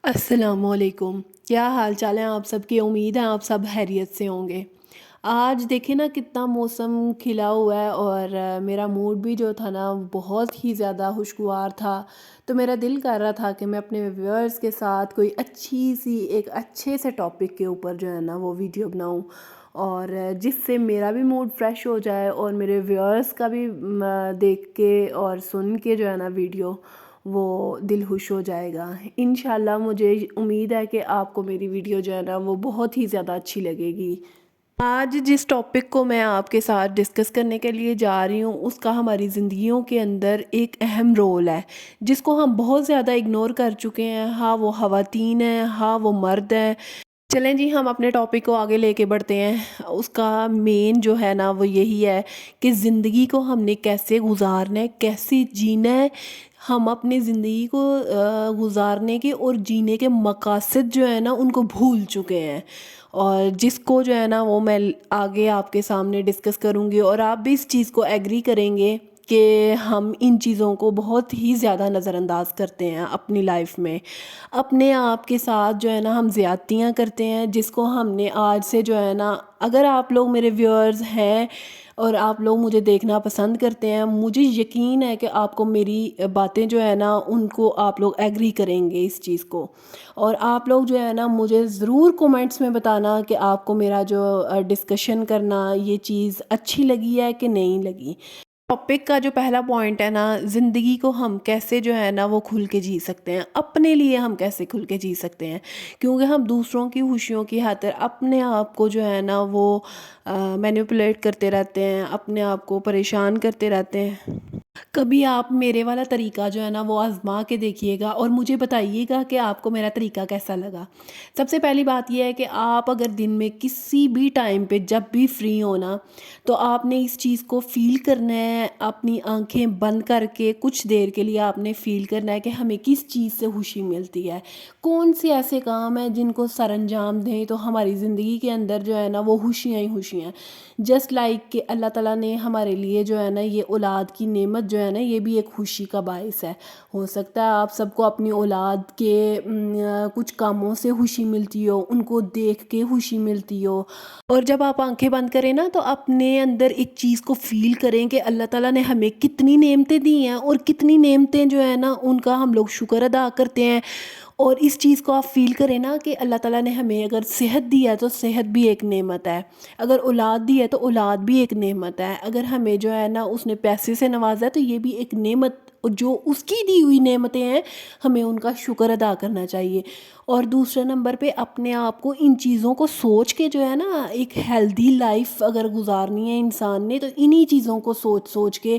السلام علیکم، کیا حال چال ہیں آپ سب کی؟ امید ہے آپ سب خیریت سے ہوں گے۔ آج دیکھیں نا کتنا موسم کھلا ہوا ہے اور میرا موڈ بھی جو تھا نا بہت ہی زیادہ خوشگوار تھا، تو میرا دل کر رہا تھا کہ میں اپنے ویورز کے ساتھ کوئی اچھی سی ایک اچھے سے ٹاپک کے اوپر جو ہے نا وہ ویڈیو بناؤں، اور جس سے میرا بھی موڈ فریش ہو جائے اور میرے ویورز کا بھی دیکھ کے اور سن کے جو ہے نا ویڈیو وہ دل خوش ہو جائے گا انشاءاللہ۔ مجھے امید ہے کہ آپ کو میری ویڈیو جو ہے نا وہ بہت ہی زیادہ اچھی لگے گی۔ آج جس ٹاپک کو میں آپ کے ساتھ ڈسکس کرنے کے لیے جا رہی ہوں اس کا ہماری زندگیوں کے اندر ایک اہم رول ہے، جس کو ہم بہت زیادہ اگنور کر چکے ہیں، ہاں وہ خواتین ہیں ہاں وہ مرد ہیں۔ چلیں جی ہم اپنے ٹاپک کو آگے لے کے بڑھتے ہیں۔ اس کا مین جو ہے نا وہ یہی ہے کہ زندگی کو ہم نے کیسے گزارنا ہے، کیسے جینا ہے۔ ہم اپنی زندگی کو گزارنے کے اور جینے کے مقاصد جو ہے نا ان کو بھول چکے ہیں، اور جس کو جو ہے نا وہ میں آگے آپ کے سامنے ڈسکس کروں گی، اور آپ بھی اس چیز کو ایگری کریں گے کہ ہم ان چیزوں کو بہت ہی زیادہ نظر انداز کرتے ہیں اپنی لائف میں۔ اپنے آپ کے ساتھ جو ہے نا ہم زیادتیاں کرتے ہیں، جس کو ہم نے آج سے جو ہے نا، اگر آپ لوگ میرے ویورز ہیں اور آپ لوگ مجھے دیکھنا پسند کرتے ہیں، مجھے یقین ہے کہ آپ کو میری باتیں جو ہے نا ان کو آپ لوگ ایگری کریں گے اس چیز کو، اور آپ لوگ جو ہے نا مجھے ضرور کومنٹس میں بتانا کہ آپ کو میرا جو ڈسکشن کرنا یہ چیز اچھی لگی ہے کہ نہیں لگی۔ ٹاپک کا جو پہلا پوائنٹ ہے نا، زندگی کو ہم کیسے جو ہے نا وہ کھل کے جی سکتے ہیں، اپنے لیے ہم کیسے کھل کے جی سکتے ہیں، کیونکہ ہم دوسروں کی خوشیوں کی خاطر اپنے آپ کو جو ہے نا وہ مینیپولیٹ کرتے رہتے ہیں، اپنے آپ کو پریشان کرتے رہتے ہیں۔ کبھی آپ میرے والا طریقہ جو ہے نا وہ آزما کے دیکھیے گا اور مجھے بتائیے گا کہ آپ کو میرا طریقہ کیسا لگا۔ سب سے پہلی بات یہ ہے کہ آپ اگر دن میں کسی بھی ٹائم پہ جب بھی فری ہونا، تو آپ نے اس چیز کو فیل کرنا ہے، اپنی آنکھیں بند کر کے کچھ دیر کے لیے آپ نے فیل کرنا ہے کہ ہمیں کس چیز سے خوشی ملتی ہے، کون سے ایسے کام ہیں جن کو سر انجام دیں تو ہماری زندگی کے اندر جو ہے نا وہ خوشیاں ہی خوشیاں ہیں۔ جسٹ لائک کہ اللہ تعالیٰ نے ہمارے لیے جو ہے نا یہ اولاد کی نعمت جو ہے نا یہ بھی ایک خوشی کا باعث ہے۔ ہو سکتا ہے آپ سب کو اپنی اولاد کے کچھ کاموں سے خوشی ملتی ہو، ان کو دیکھ کے خوشی ملتی ہو، اور جب آپ آنکھیں بند کریں نا تو اپنے اندر ایک چیز کو فیل کریں کہ اللہ تعالیٰ نے ہمیں کتنی نعمتیں دی ہیں، اور کتنی نعمتیں جو ہے نا ان کا ہم لوگ شکر ادا کرتے ہیں۔ اور اس چیز کو آپ فیل کریں نا کہ اللہ تعالیٰ نے ہمیں اگر صحت دی ہے تو صحت بھی ایک نعمت ہے، اگر اولاد دی ہے تو اولاد بھی ایک نعمت ہے، اگر ہمیں جو ہے نا اس نے پیسے سے نوازا ہے تو یہ بھی ایک نعمت، جو اس کی دی ہوئی نعمتیں ہیں ہمیں ان کا شکر ادا کرنا چاہیے۔ اور دوسرے نمبر پہ اپنے آپ کو ان چیزوں کو سوچ کے جو ہے نا ایک ہیلدی لائف اگر گزارنی ہے انسان نے، تو انہی چیزوں کو سوچ سوچ کے،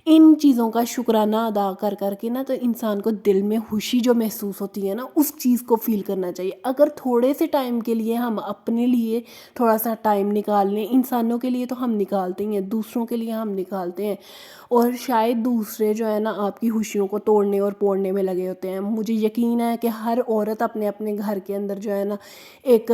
ان چیزوں کا شکرانہ ادا کر کر کے نا، تو انسان کو دل میں خوشی جو محسوس ہوتی ہے نا اس چیز کو فیل کرنا چاہیے۔ اگر تھوڑے سے ٹائم کے لیے ہم اپنے لیے تھوڑا سا ٹائم نکال لیں، انسانوں کے لیے تو ہم نکالتے ہی ہیں، دوسروں کے لیے ہم نکالتے ہیں، اور شاید دوسرے جو ہے نا آپ کی خوشیوں کو توڑنے اور پوڑنے میں لگے ہوتے ہیں۔ مجھے یقین ہے کہ ہر عورت اپنے اپنے گھر کے اندر جو ہے نا ایک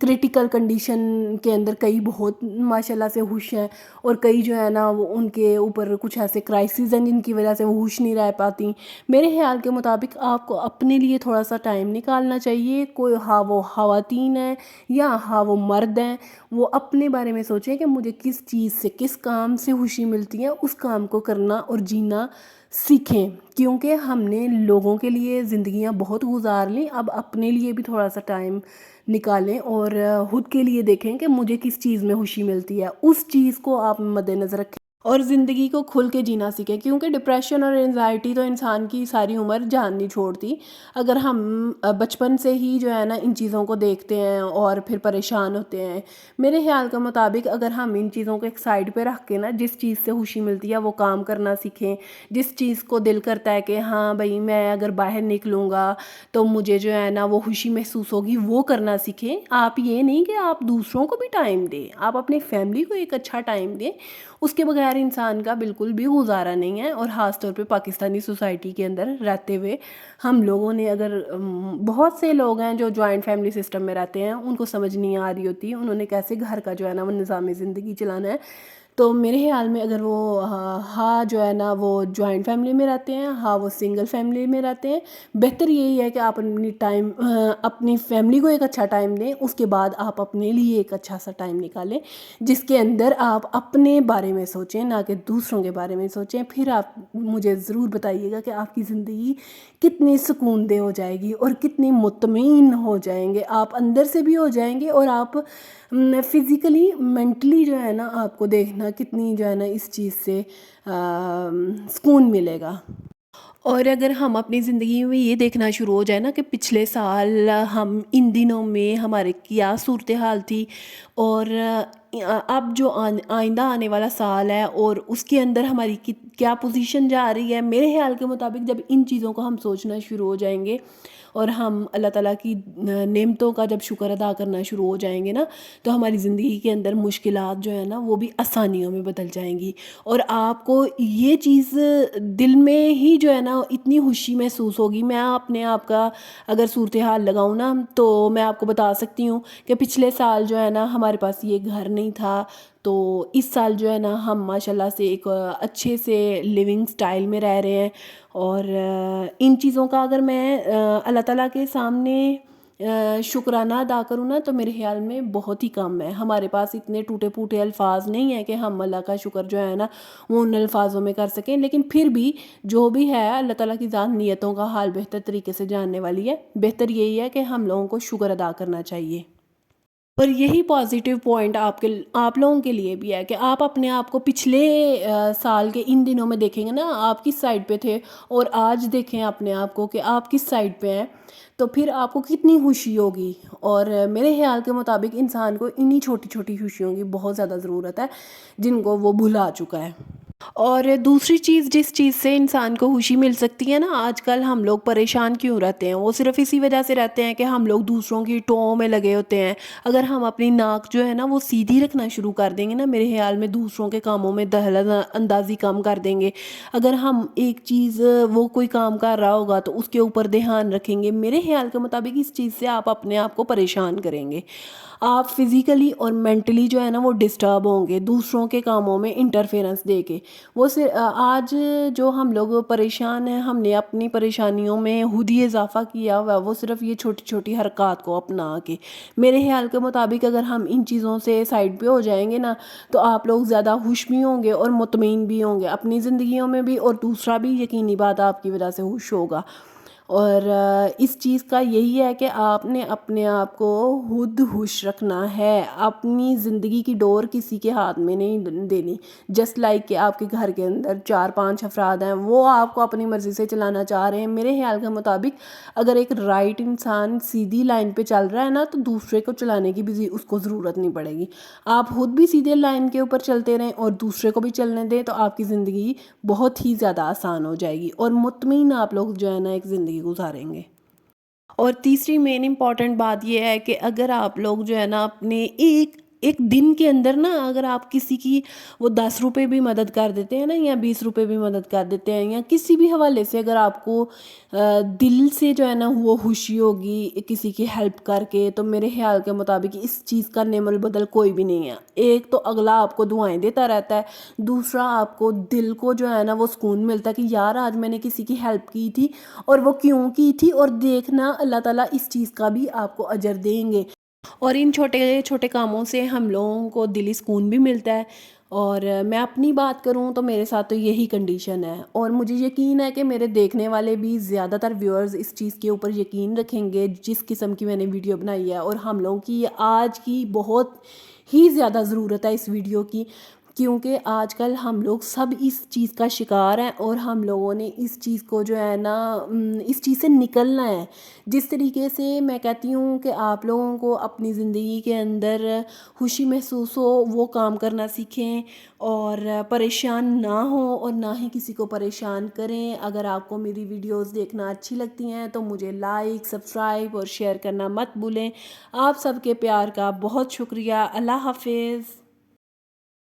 کرٹیکل کنڈیشن کے اندر، کئی بہت ماشاءاللہ سے خوش ہیں، اور کئی جو ہے نا وہ ان کے اوپر کچھ ایسے کرائسس ہیں جن کی وجہ سے وہ خوش نہیں رہ پاتی۔ میرے خیال کے مطابق آپ کو اپنے لیے تھوڑا سا ٹائم نکالنا چاہیے، کوئی ہاں وہ خواتین ہیں یا ہاں وہ مرد ہیں، وہ اپنے بارے میں سوچیں کہ مجھے کس چیز سے، کس کام سے خوشی ملتی ہے، اس کام کو کرنا اور جینا سیکھیں، کیونکہ ہم نے لوگوں کے لیے زندگیاں بہت گزار لیں، اب اپنے لیے بھی تھوڑا سا ٹائم نکالیں اور خود کے لیے دیکھیں کہ مجھے کس چیز میں خوشی ملتی ہے، اس چیز کو آپ مد نظر رکھیں اور زندگی کو کھل کے جینا سیکھیں، کیونکہ ڈپریشن اور انزائٹی تو انسان کی ساری عمر جان نہیں چھوڑتی۔ اگر ہم بچپن سے ہی جو ہے نا ان چیزوں کو دیکھتے ہیں اور پھر پریشان ہوتے ہیں، میرے خیال کے مطابق اگر ہم ان چیزوں کو ایک سائڈ پہ رکھ کے نا جس چیز سے خوشی ملتی ہے وہ کام کرنا سیکھیں، جس چیز کو دل کرتا ہے کہ ہاں بھائی میں اگر باہر نکلوں گا تو مجھے جو ہے نا وہ خوشی محسوس ہوگی، وہ کرنا سیکھیں۔ آپ یہ نہیں کہ آپ دوسروں کو بھی ٹائم دیں، آپ اپنی فیملی کو ایک اچھا ٹائم دیں، اس کے بغیر انسان کا بالکل بھی گزارا نہیں ہے۔ اور خاص طور پہ پاکستانی سوسائٹی کے اندر رہتے ہوئے ہم لوگوں نے، اگر بہت سے لوگ ہیں جو جوائنٹ فیملی سسٹم میں رہتے ہیں، ان کو سمجھ نہیں آ رہی ہوتی انہوں نے کیسے گھر کا جو ہے نا وہ نظام زندگی چلانا ہے، تو میرے خیال میں اگر وہ ہاں جو ہے نا وہ جوائنٹ فیملی میں رہتے ہیں، ہاں وہ سنگل فیملی میں رہتے ہیں، بہتر یہی ہے کہ آپ اپنی فیملی کو ایک اچھا ٹائم دیں، اس کے بعد آپ اپنے لیے ایک اچھا سا ٹائم نکالیں جس کے اندر آپ اپنے بارے میں سوچیں، نہ کہ دوسروں کے بارے میں سوچیں. پھر آپ مجھے ضرور بتائیے گا کہ آپ کی زندگی کتنی سکون دہ ہو جائے گی اور کتنی مطمئن ہو جائیں گے، آپ اندر سے بھی ہو جائیں گے، اور آپ فزیکلی مینٹلی جو ہے نا آپ کو دیکھنا کتنی جو ہے نا اس چیز سے سکون ملے گا. اور اگر ہم اپنی زندگی میں یہ دیکھنا شروع ہو جائے نا کہ پچھلے سال ہم ان دنوں میں ہمارے کیا صورتحال تھی، اور اب جو آئندہ آنے والا سال ہے اور اس کے اندر ہماری کیا پوزیشن جا رہی ہے، میرے خیال کے مطابق جب ان چیزوں کو ہم سوچنا شروع ہو جائیں گے اور ہم اللہ تعالیٰ کی نعمتوں کا جب شکر ادا کرنا شروع ہو جائیں گے نا، تو ہماری زندگی کے اندر مشکلات جو ہے نا وہ بھی آسانیوں میں بدل جائیں گی. اور آپ کو یہ چیز دل میں ہی جو ہے نا اتنی خوشی محسوس ہوگی. میں اپنے آپ کا اگر صورتحال لگاؤں نا تو میں آپ کو بتا سکتی ہوں کہ پچھلے سال جو ہے نا ہمارے پاس یہ گھر نہیں تھا، تو اس سال جو ہے نا ہم ماشاء اللہ سے ایک اچھے سے لیونگ سٹائل میں رہ رہے ہیں. اور ان چیزوں کا اگر میں اللہ تعالیٰ کے سامنے شکرانہ ادا کروں نا تو میرے خیال میں بہت ہی کم ہے. ہمارے پاس اتنے ٹوٹے پھوٹے الفاظ نہیں ہیں کہ ہم اللہ کا شکر جو ہے نا وہ ان الفاظوں میں کر سکیں، لیکن پھر بھی جو بھی ہے اللہ تعالیٰ کی ذات نیتوں کا حال بہتر طریقے سے جاننے والی ہے. بہتر یہی ہے کہ ہم لوگوں کو شکر ادا کرنا چاہیے. اور یہی پازیٹیو پوائنٹ آپ لوگوں کے لیے بھی ہے کہ آپ اپنے آپ کو پچھلے سال کے ان دنوں میں دیکھیں گے نا آپ کس سائڈ پہ تھے، اور آج دیکھیں اپنے آپ کو کہ آپ کس سائڈ پہ ہیں، تو پھر آپ کو کتنی خوشی ہوگی. اور میرے خیال کے مطابق انسان کو انہی چھوٹی چھوٹی خوشیوں کی بہت زیادہ ضرورت ہے جن کو وہ بھلا چکا ہے. اور دوسری چیز جس چیز سے انسان کو خوشی مل سکتی ہے نا، آج کل ہم لوگ پریشان کیوں رہتے ہیں، وہ صرف اسی وجہ سے رہتے ہیں کہ ہم لوگ دوسروں کی ٹوؤں میں لگے ہوتے ہیں. اگر ہم اپنی ناک جو ہے نا وہ سیدھی رکھنا شروع کر دیں گے نا، میرے خیال میں دوسروں کے کاموں میں دخل اندازی کم کر دیں گے. اگر ہم ایک چیز وہ کوئی کام کر رہا ہوگا تو اس کے اوپر دھیان رکھیں گے، میرے خیال کے مطابق اس چیز سے آپ اپنے آپ کو پریشان کریں گے. آپ فزیکلی اور مینٹلی جو ہے نا وہ ڈسٹرب ہوں گے دوسروں کے کاموں میں انٹرفیرنس دے کے. آج جو ہم لوگ پریشان ہیں، ہم نے اپنی پریشانیوں میں خود ہی اضافہ کیا ہوا، وہ صرف یہ چھوٹی چھوٹی حرکات کو اپنا کے. میرے خیال کے مطابق اگر ہم ان چیزوں سے سائڈ پہ ہو جائیں گے نا تو آپ لوگ زیادہ خوش بھی ہوں گے اور مطمئن بھی ہوں گے اپنی زندگیوں میں بھی، اور دوسرا بھی یقینی بات آپ کی وجہ سے خوش ہوگا. اور اس چیز کا یہی ہے کہ آپ نے اپنے آپ کو خود خوش رکھنا ہے، اپنی زندگی کی ڈور کسی کے ہاتھ میں نہیں دینی. جسٹ لائک کہ آپ کے گھر کے اندر 4-5 افراد ہیں، وہ آپ کو اپنی مرضی سے چلانا چاہ رہے ہیں. میرے خیال کے مطابق اگر ایک رائٹ انسان سیدھی لائن پہ چل رہا ہے نا تو دوسرے کو چلانے کی بھی اس کو ضرورت نہیں پڑے گی. آپ خود بھی سیدھے لائن کے اوپر چلتے رہیں اور دوسرے کو بھی چلنے دیں تو آپ کی زندگی بہت ہی زیادہ آسان ہو جائے گی، اور مطمئن آپ لوگ جو ہے نا ایک زندگی گزاریں گے. اور تیسری مین امپورٹنٹ بات یہ ہے کہ اگر آپ لوگ جو ہے نا اپنے ایک دن کے اندر نا اگر آپ کسی کی وہ 10 روپے بھی مدد کر دیتے ہیں نا، یا 20 روپے بھی مدد کر دیتے ہیں، یا کسی بھی حوالے سے اگر آپ کو دل سے جو ہے نا وہ خوشی ہوگی کسی کی ہیلپ کر کے، تو میرے خیال کے مطابق اس چیز کا نعم البدل کوئی بھی نہیں ہے. ایک تو اگلا آپ کو دعائیں دیتا رہتا ہے، دوسرا آپ کو دل کو جو ہے نا وہ سکون ملتا ہے کہ یار آج میں نے کسی کی ہیلپ کی تھی اور وہ کیوں کی تھی، اور دیکھنا اللہ تعالیٰ اس چیز کا بھی آپ کو اجر دیں گے. اور ان چھوٹے چھوٹے کاموں سے ہم لوگوں کو دلی سکون بھی ملتا ہے. اور میں اپنی بات کروں تو میرے ساتھ تو یہی کنڈیشن ہے، اور مجھے یقین ہے کہ میرے دیکھنے والے بھی زیادہ تر ویورز اس چیز کے اوپر یقین رکھیں گے جس قسم کی میں نے ویڈیو بنائی ہے. اور ہم لوگوں کی آج کی بہت ہی زیادہ ضرورت ہے اس ویڈیو کی، کیونکہ آج کل ہم لوگ سب اس چیز کا شکار ہیں، اور ہم لوگوں نے اس چیز کو جو ہے نا اس چیز سے نکلنا ہے. جس طریقے سے میں کہتی ہوں کہ آپ لوگوں کو اپنی زندگی کے اندر خوشی محسوس ہو وہ کام کرنا سیکھیں، اور پریشان نہ ہوں اور نہ ہی کسی کو پریشان کریں. اگر آپ کو میری ویڈیوز دیکھنا اچھی لگتی ہیں تو مجھے لائک، سبسکرائب اور شیئر کرنا مت بھولیں. آپ سب کے پیار کا بہت شکریہ. اللہ حافظ.